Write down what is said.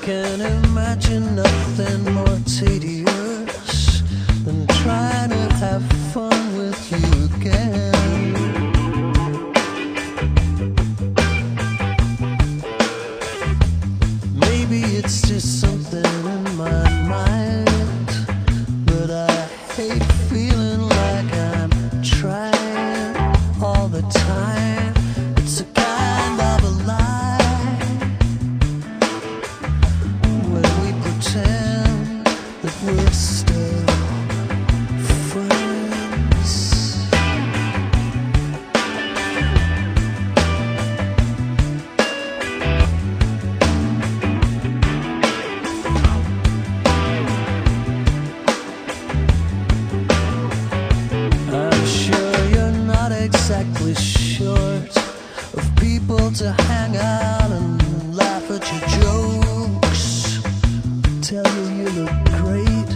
can imagine nothing more tedious than trying to have fun with you again. Maybe it's just something in my mind, but I hate feeling like I'm trying all the time. It's a kind of a lie when we pretend that we're still friends. I'm sure you're not exactly short of people to hang out and laugh at your jokes, tell you you look great